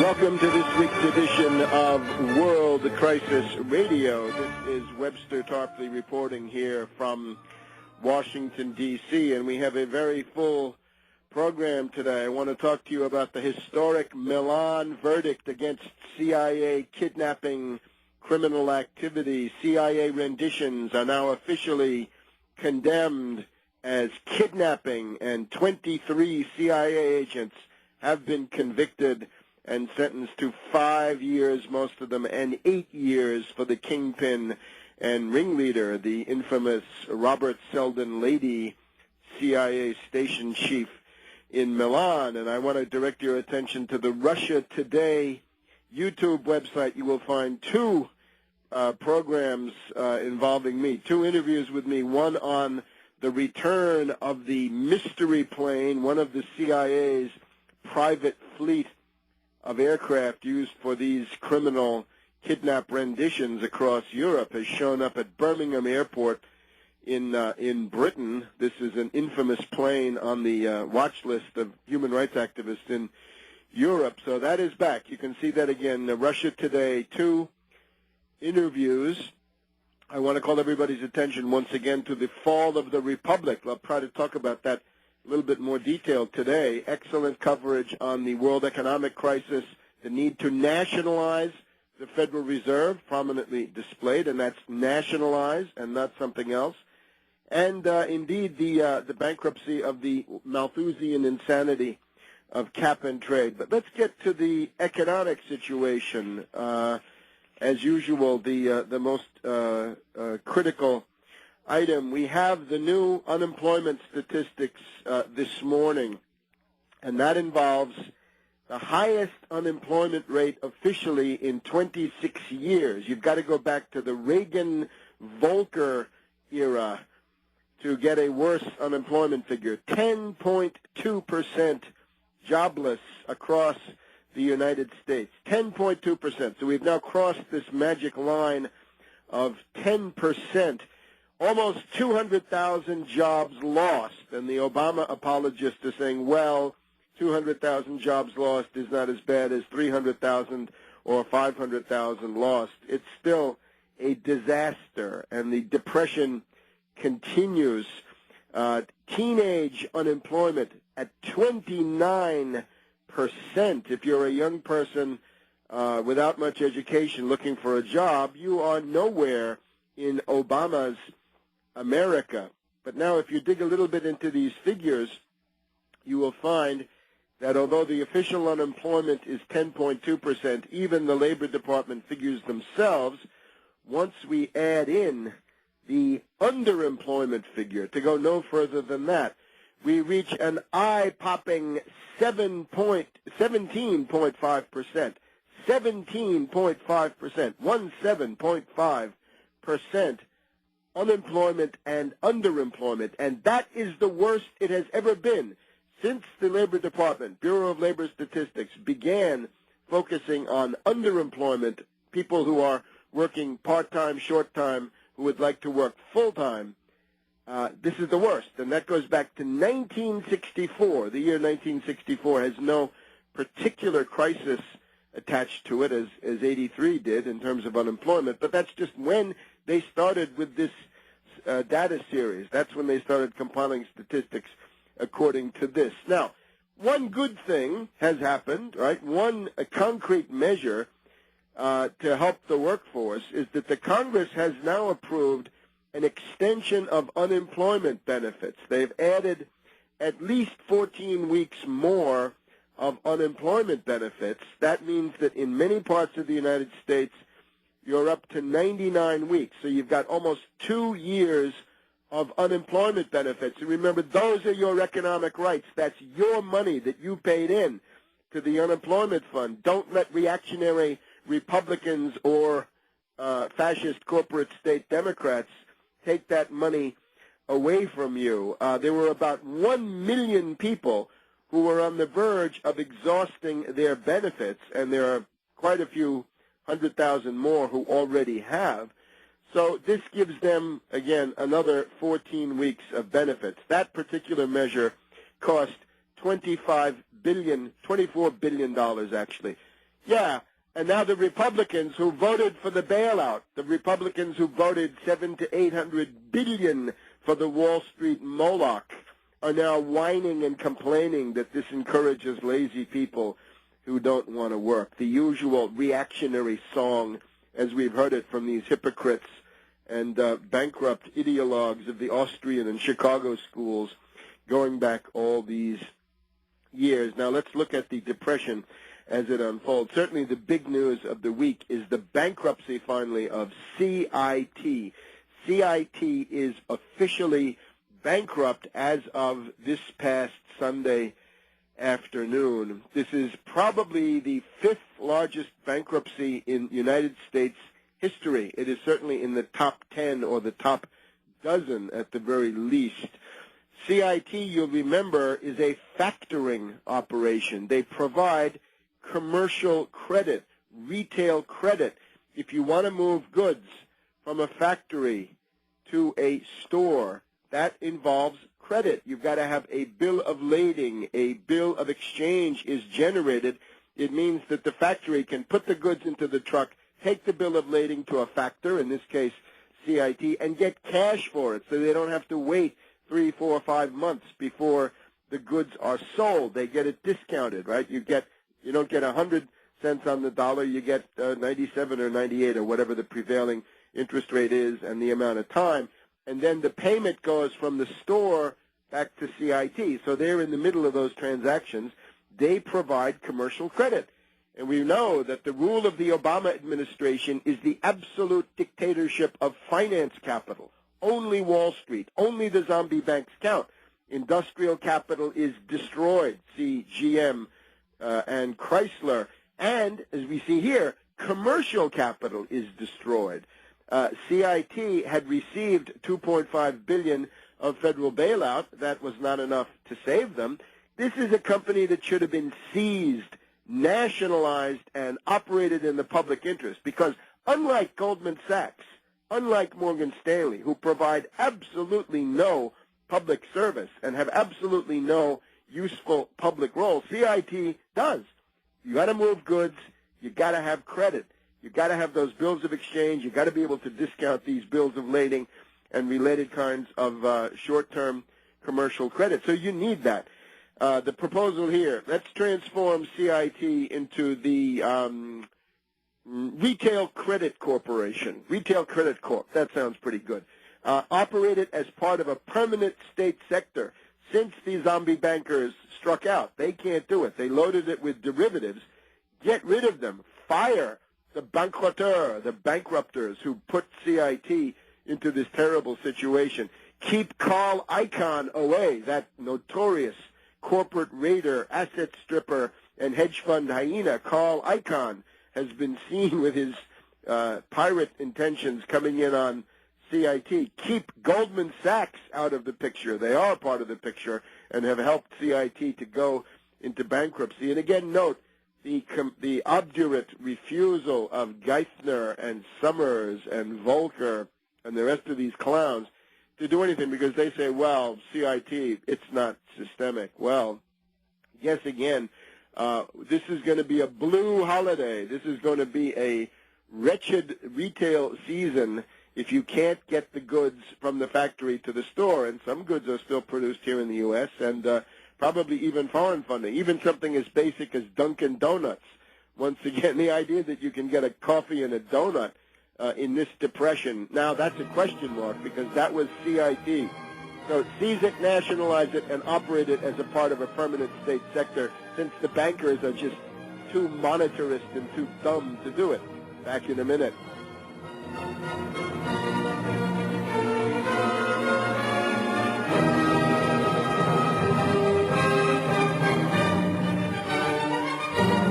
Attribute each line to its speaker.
Speaker 1: Welcome to this week's edition of World Crisis Radio. This is Webster Tarpley reporting here from Washington, D.C., and we have a very full program today. I want to talk to you about the historic Milan verdict against CIA kidnapping criminal activity. CIA renditions are now officially condemned as kidnapping, and 23 CIA agents have been convicted and sentenced to 5 years, most of them, and 8 years for the kingpin and ringleader, the infamous Robert Seldon Lady, CIA station chief in Milan. And I want to direct your attention to the Russia Today YouTube website. You will find two programs involving me, two interviews with me, one on the return of the mystery plane, one of the CIA's private fleet of aircraft used for these criminal kidnap renditions across Europe, has shown up at Birmingham Airport in Britain. This is an infamous plane on the watch list of human rights activists in Europe. So that is back. You can see that again. Russia Today, two interviews. I want to call everybody's attention once again to the fall of the Republic. I'll try to talk about that a little bit more detail today. Excellent coverage on the world economic crisis, the need to nationalize the Federal Reserve, prominently displayed, and that's nationalize and not something else. And indeed, the bankruptcy of the Malthusian insanity of cap and trade. But let's get to the economic situation. As usual, the most critical item. We have the new unemployment statistics this morning, and that involves the highest unemployment rate officially in 26 years. You've got to go back to the Reagan-Volcker era to get a worse unemployment figure. 10.2% jobless across the United States. 10.2%. So we've now crossed this magic line of 10%. Almost 200,000 jobs lost, and the Obama apologists are saying, well, 200,000 jobs lost is not as bad as 300,000 or 500,000 lost. It's still a disaster, and the depression continues. Teenage unemployment at 29%. If you're a young person without much education looking for a job, you are nowhere in Obama's America. But now if you dig a little bit into these figures, you will find that although the official unemployment is 10.2%, even the Labor Department figures themselves, once we add in the underemployment figure, to go no further than that, we reach an eye-popping 17.5%. 17.5%. 17.5% unemployment and underemployment, and that is the worst it has ever been since the Labor Department, Bureau of Labor Statistics, began focusing on underemployment, people who are working part-time, short-time, who would like to work full-time. This is the worst, and that goes back to 1964. The year 1964 has no particular crisis attached to it, as 83 did in terms of unemployment, but that's just when they started with this data series. That's when they started compiling statistics according to this. Now, one good thing has happened, right? A concrete measure to help the workforce is that the Congress has now approved an extension of unemployment benefits. They've added at least 14 weeks more of unemployment benefits. That means that in many parts of the United States, you're up to 99 weeks. So you've got almost 2 years of unemployment benefits. And remember, those are your economic rights. That's your money that you paid in to the unemployment fund. Don't let reactionary Republicans or fascist corporate state Democrats take that money away from you. There were about 1 million people who were on the verge of exhausting their benefits, and there are quite a few 100,000 more who already have. So this gives them, again, another 14 weeks of benefits. That particular measure cost $24 billion actually. Yeah, and now the Republicans who voted for the bailout, the Republicans who voted 700 to 800 billion for the Wall Street Moloch, are now whining and complaining that this encourages lazy people who don't want to work. The usual reactionary song, as we've heard it from these hypocrites and bankrupt ideologues of the Austrian and Chicago schools going back all these years. Now let's look at the Depression as it unfolds. Certainly the big news of the week is the bankruptcy, finally, of CIT. CIT is officially bankrupt as of this past Sunday afternoon. This is probably the fifth largest bankruptcy in United States history. It is certainly in the top 10 or the top dozen at the very least. CIT, you'll remember, is a factoring operation. They provide commercial credit, retail credit. If you want to move goods from a factory to a store, that involves credit. You've got to have a bill of lading, a bill of exchange is generated. It means that the factory can put the goods into the truck, take the bill of lading to a factor, in this case CIT, and get cash for it so they don't have to wait 3, 4, 5 months before the goods are sold. They get it discounted, right? You don't get 100 cents on the dollar, you get 97 or 98 or whatever the prevailing interest rate is and the amount of time. And then the payment goes from the store back to CIT. So they're in the middle of those transactions. They provide commercial credit. And we know that the rule of the Obama administration is the absolute dictatorship of finance capital. Only Wall Street, only the zombie banks count. Industrial capital is destroyed. See GM and Chrysler. And, as we see here, commercial capital is destroyed. CIT had received $2.5 billion of federal bailout. That was not enough to save them. This is a company that should have been seized, nationalized, and operated in the public interest because unlike Goldman Sachs, unlike Morgan Stanley, who provide absolutely no public service and have absolutely no useful public role, CIT does. You got to move goods. You got to have credit. You've got to have those bills of exchange. You've got to be able to discount these bills of lading and related kinds of short-term commercial credit. So you need that. The proposal here, let's transform CIT into the Retail Credit Corporation. Retail Credit Corp. That sounds pretty good. Operate it as part of a permanent state sector. Since the zombie bankers struck out, they can't do it. They loaded it with derivatives. Get rid of them. Fire the bankrupteur, the bankruptors who put CIT into this terrible situation. Keep Carl Icahn away, that notorious corporate raider, asset stripper, and hedge fund hyena. Carl Icahn has been seen with his pirate intentions coming in on CIT. Keep Goldman Sachs out of the picture. They are part of the picture and have helped CIT to go into bankruptcy. And again, note, the obdurate refusal of Geithner and Summers and Volcker and the rest of these clowns to do anything because they say, well, CIT, it's not systemic. Well, yes, again, this is going to be a blue holiday. This is going to be a wretched retail season if you can't get the goods from the factory to the store. And some goods are still produced here in the U.S., and probably even foreign funding, even something as basic as Dunkin' Donuts. Once again, the idea that you can get a coffee and a donut in this depression, now that's a question mark because that was CIT. So seize it, nationalize it, and operate it as a part of a permanent state sector since the bankers are just too monetarist and too dumb to do it. Back in a minute.